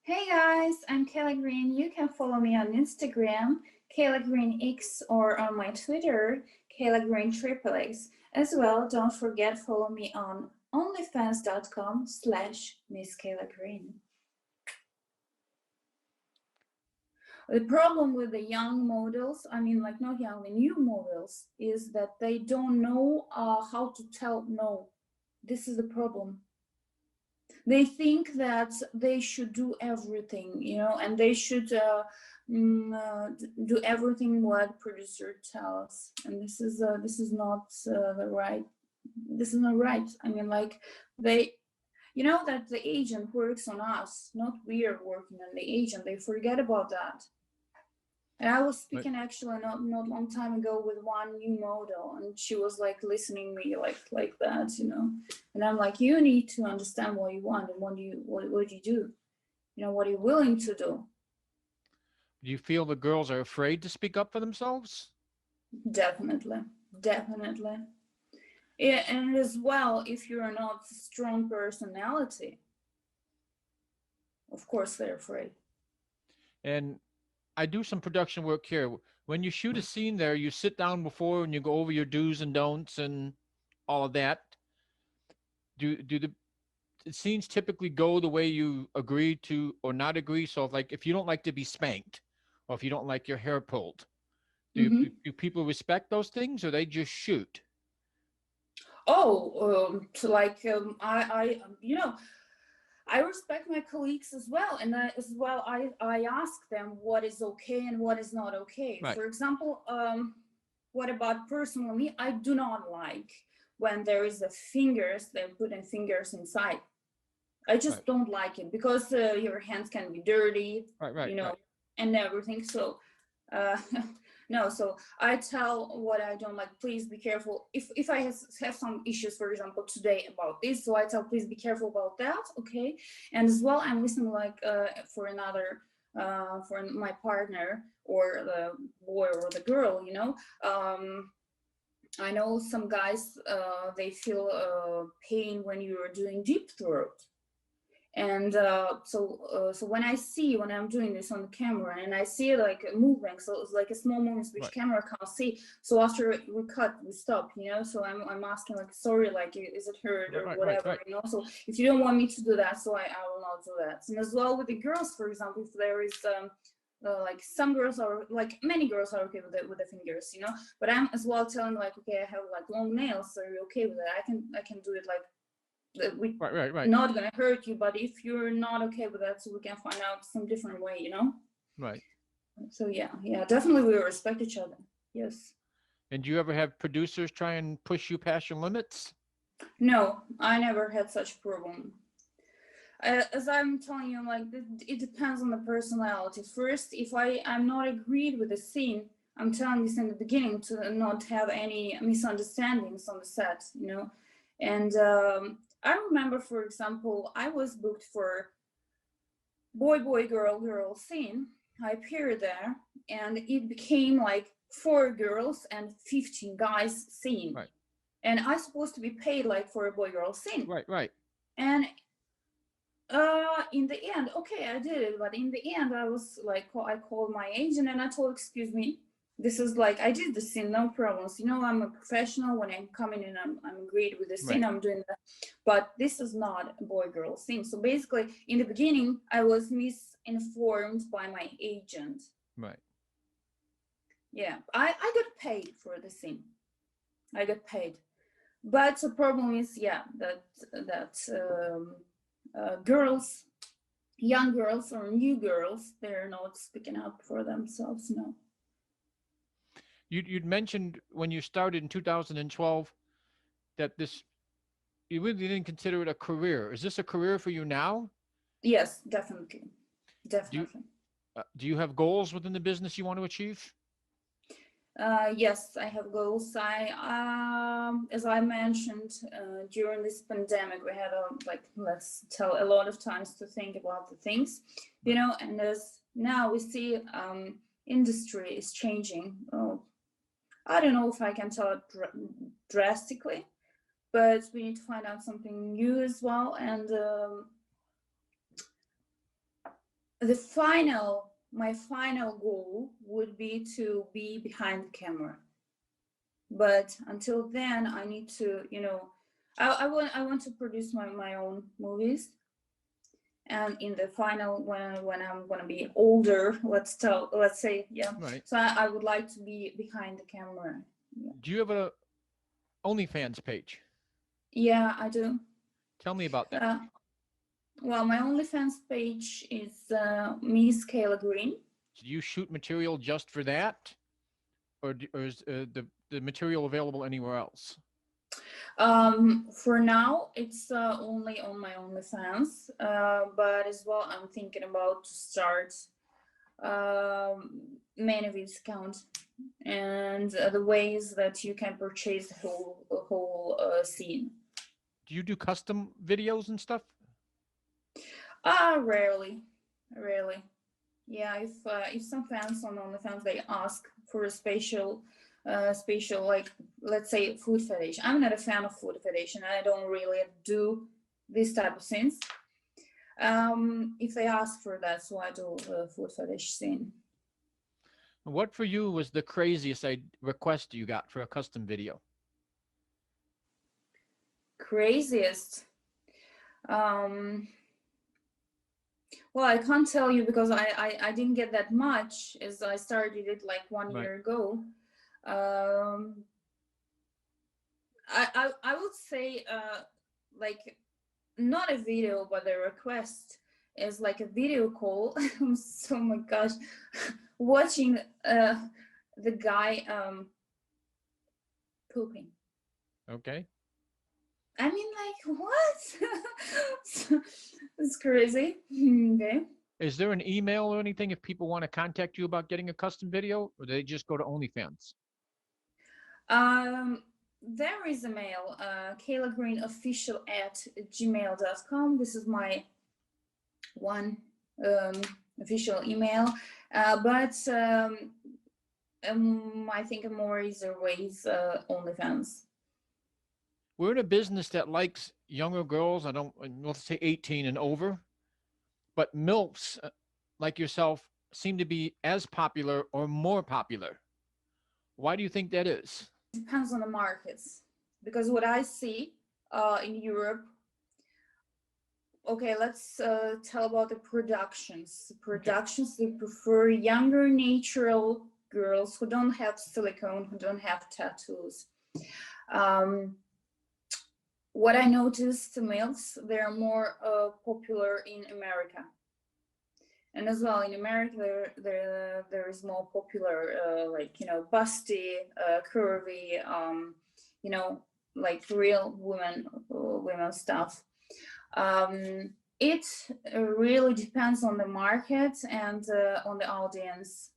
Hey guys, I'm Kayla Green. You can follow me on Instagram, Kayla Green X, or on my Twitter, Kayla Green XXX. As well, don't forget follow me on onlyfans.com/Miss Kayla Green. The problem with the young models, I mean, like not young, the new models, is that they don't know how to tell no. This is the problem. They think that they should do everything, and they should do everything what producer tells, and this is not the right. This is not right. I mean, like they, that the agent works on us, not we are working on the agent. They forget about that. And I was Right. speaking actually not long time ago with one new model, and she was like listening me like that. And I'm like, you need to understand what you want and what you do, what you're willing to do. Do you feel the girls are afraid to speak up for themselves? Definitely, definitely. Yeah, and as well, if you're not a strong personality, of course they're afraid. And I do some production work here. When you shoot a scene there, you sit down before and you go over your do's and don'ts and all of that. Do the scenes typically go the way you agree to or not agree? So, if you don't like to be spanked, or if you don't like your hair pulled, Mm-hmm. do people respect those things, or they just shoot? Oh, I respect my colleagues as well, and I ask them what is okay and what is not okay. Right. For example, what about personally me? I do not like when there is a fingers, they're putting fingers inside. I Right. just don't like it because your hands can be dirty, Right. Right. you know, Right. and everything. So, uh, no. So I tell what I don't like. Please be careful. If I have some issues, for example, today about this, so I tell please be careful about that. Okay, and as well, I'm listening like for another. For my partner or the boy or the girl, I know some guys they feel pain when you're doing deep throat, and so when I'm doing this on the camera and I see like a movement, so it's like a small movement which Right. camera can't see, so after we cut we stop, so I'm asking like sorry, like is it hurt Right. or Right. Right. whatever, Right. So if you don't want me to do that, so I will not do that. And as well with the girls, for example, if there is like some girls are like many girls are okay with the fingers, but I'm as well telling like, okay, I have like long nails, so you're okay with that, I can do it like we Right. Right. Right. not gonna hurt you, but if you're not okay with that, so we can find out some different way. Right. So yeah, definitely we respect each other. Yes. And do you ever have producers try and push you past your limits? No, I never had such problem. As I'm telling you, like it depends on the personality. First, if I'm not agreed with the scene, I'm telling this in the beginning to not have any misunderstandings on the set. And I remember, for example, I was booked for boy girl scene. I appeared there, and it became like 4 girls and 15 guys scene, Right. and I supposed to be paid like for a boy girl scene. Right. Right. And in the end, okay, I did it, but in the end I was like, I called my agent and I told, excuse me, this is like, I did the scene, no problems, I'm a professional. When I'm coming in, I'm agreed with the scene, Right. I'm doing that, but this is not a boy girl scene. So basically in the beginning I was misinformed by my agent. Right. Yeah, I got paid for the scene. I got paid, but the problem is, yeah, that girls, young girls or new girls, they're not speaking up for themselves. No. You'd mentioned when you started in 2012 that you really didn't consider it a career. Is this a career for you now? Yes, definitely, Do you definitely. do you have goals within the business you want to achieve? Yes, I have goals. As I mentioned, during this pandemic, we had like, let's tell, a lot of times to think about the things, Right. and as now we see, industry is changing. Oh, I don't know if I can tell it drastically, but we need to find out something new as well. And my final goal would be to be behind the camera. But until then, I need to, I want to produce my own movies. And in the final, when I'm gonna be older, let's say, yeah. Right. So I would like to be behind the camera. Yeah, Do you have a OnlyFans page? yeah, I do. Tell me about that. Uh, well, my OnlyFans page is Miss Kayla Green. Do you shoot material just for that, or is the material available anywhere else? For now, it's only on my OnlyFans, but as well, I'm thinking about to start many views account and the ways that you can purchase the whole scene. Do you do custom videos and stuff? Rarely, rarely. Yeah, if some fans on OnlyFans they ask for a spatial, like let's say food fetish. I'm not a fan of food fetish, and I don't really do this type of scenes. If they ask for that, so I do a food fetish scene. What for you was the craziest request you got for a custom video? Craziest. Well, I can't tell you because I didn't get that much as I started it like one Right. year ago. I would say like not a video but a request is like a video call. So my gosh, watching the guy pooping. Okay. I mean, like, what? It's crazy. Okay. Is there an email or anything if people want to contact you about getting a custom video, or do they just go to OnlyFans? There is a mail, Kayla Green official at gmail.com. This is my one official email. But I think more easier ways, OnlyFans. We're in a business that likes younger girls. Let's say 18 and over, but MILFs like yourself seem to be as popular or more popular. Why do you think that is? Depends on the markets, because what I see in Europe. Okay, let's tell about the productions. Productions, they prefer younger, natural girls who don't have silicone, who don't have tattoos. What I noticed, the males, they're more popular in America. And as well, in America, there is more popular, like, busty, curvy, like real women stuff. It really depends on the market and on the audience.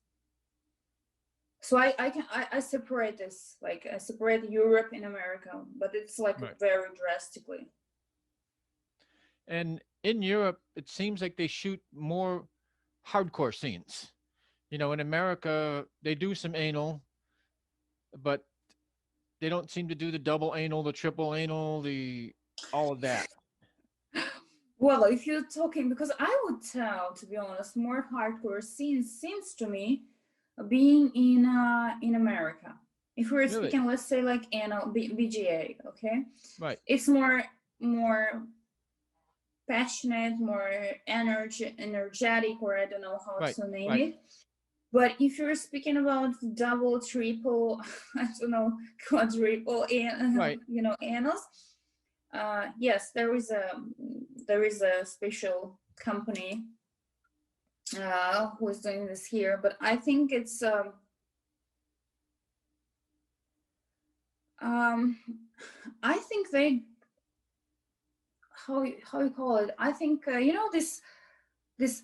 So I separate this, like I separate Europe and America, but it's like Right. very drastically. And in Europe, it seems like they shoot more hardcore scenes. In America, they do some anal, but they don't seem to do the double anal, the triple anal, all of that. Well, if you're talking, because I would tell, to be honest, more hardcore scenes seems to me being in America. If we're Really? speaking, let's say like anal BGA, okay, Right. it's more passionate, more energetic, or I don't know how Right. to name Right. it. But if you're speaking about double, triple, I don't know, quadruple, Right. anals, yes, there is a special company who is doing this here, but I think it's I think they how you call it? I think this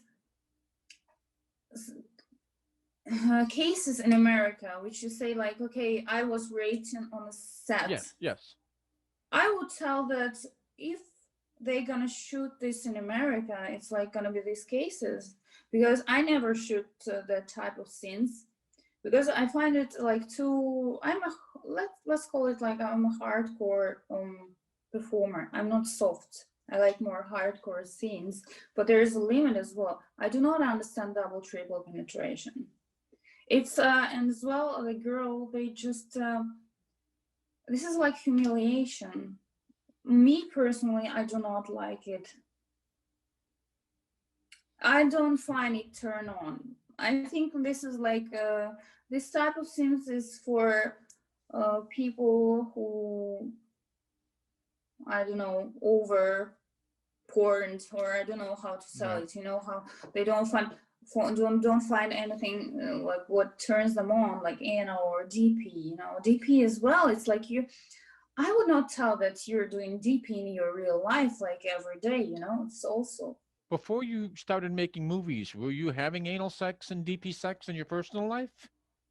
cases in America, which you say like, okay, I was raped on a set. Yes. I would tell that if they're gonna shoot this in America, it's like gonna be these cases, because I never shoot that type of scenes, because I find it like too. Let's call it like I'm a hardcore performer. I'm not soft. I like more hardcore scenes, but there is a limit as well. I do not understand double, triple penetration. It's and as well the girl, they just this is like humiliation. Me personally, I do not like it. I don't find it turn on. I think this is like this type of scenes is for people who, I don't know, over porn, or I don't know how to sell Right. it. You know how they don't find anything like what turns them on, like anal or DP. You know, DP as well. It's like you. I would not tell that you're doing DP in your real life like every day. You know, it's also. Before you started making movies, were you having anal sex and DP sex in your personal life?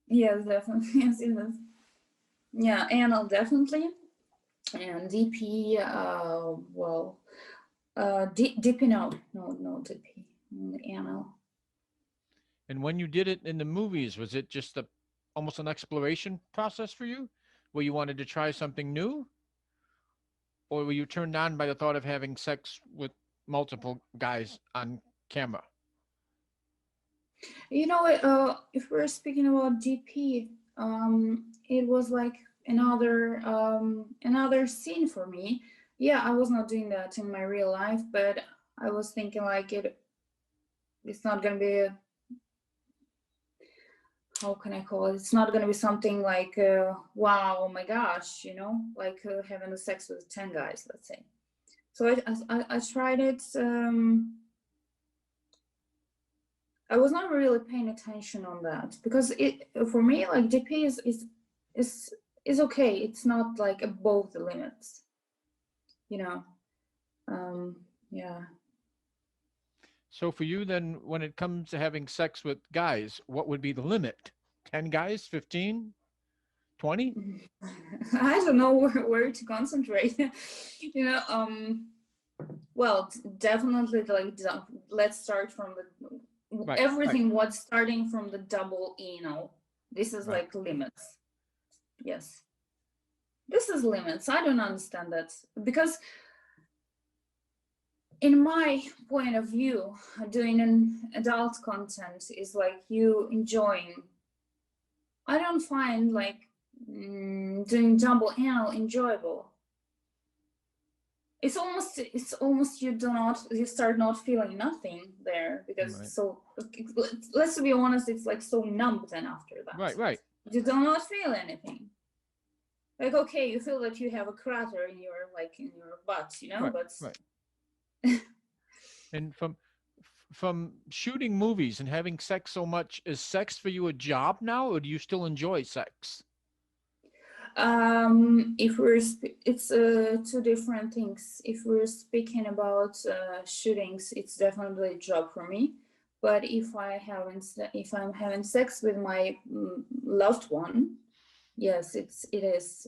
Yes, definitely. Yes, yes. Yeah, anal definitely, and DP. Well, DP no DP. Anal. And when you did it in the movies, was it just almost an exploration process for you, where you wanted to try something new, or were you turned on by the thought of having sex with multiple guys on camera? You know, if we're speaking about DP, it was like another scene for me. Yeah, I was not doing that in my real life, but I was thinking like it's not gonna be how can I call it? It's not gonna be something like wow, oh my gosh, you know, like having a sex with 10 guys, let's say. So I tried it. I was not really paying attention on that because it for me like DP is is okay. It's not like above the limits, you know. Um, yeah. So for you, then, when it comes to having sex with guys, what would be the limit? 10 guys, 15, 20? I don't know where to concentrate. You know, well, definitely like let's start from the Right, right, everything what's starting from the double anal. This is right. like limits. Yes. This is limits. I don't understand that because in my point of view, doing an adult content is like you enjoying. I don't find like doing double anal enjoyable. It's almost you start not feeling nothing there because Right, so let's be honest, it's like so numb then after that. right, right, You do not feel anything. Like okay, you feel that you have a crater in your like in your butt, you know, right, but right. And from shooting movies and having sex so much, is sex for you a job now, or do you still enjoy sex? if we're it's two different things. If we're speaking about shootings, it's definitely a job for me. But if I'm having sex with my loved one, yes, it is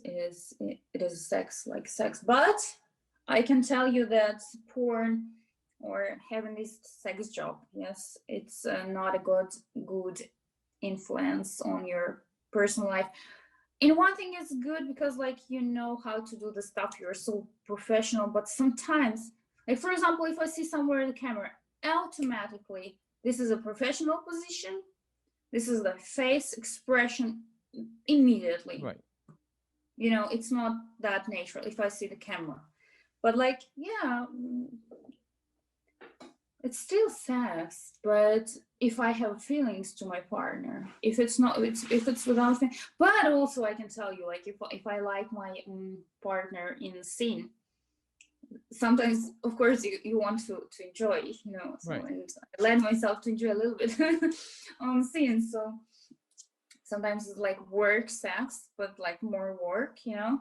sex, like sex. But I can tell you that porn or having this sex job, yes, it's not a good influence on your personal life. In one thing it's good because like you know how to do the stuff, you're so professional, but sometimes, like for example, if I see somewhere the camera, automatically this is a professional position, this is the face expression immediately. Right. You know, it's not that natural if I see the camera. But like, yeah, it's still sex, but if I have feelings to my partner, if it's not, if it's without, but also I can tell you, like if I like my partner in the scene, sometimes of course you want to enjoy, you know. So Right. and I let myself to enjoy a little bit on scene. So sometimes it's like work sex, but like more work, you know.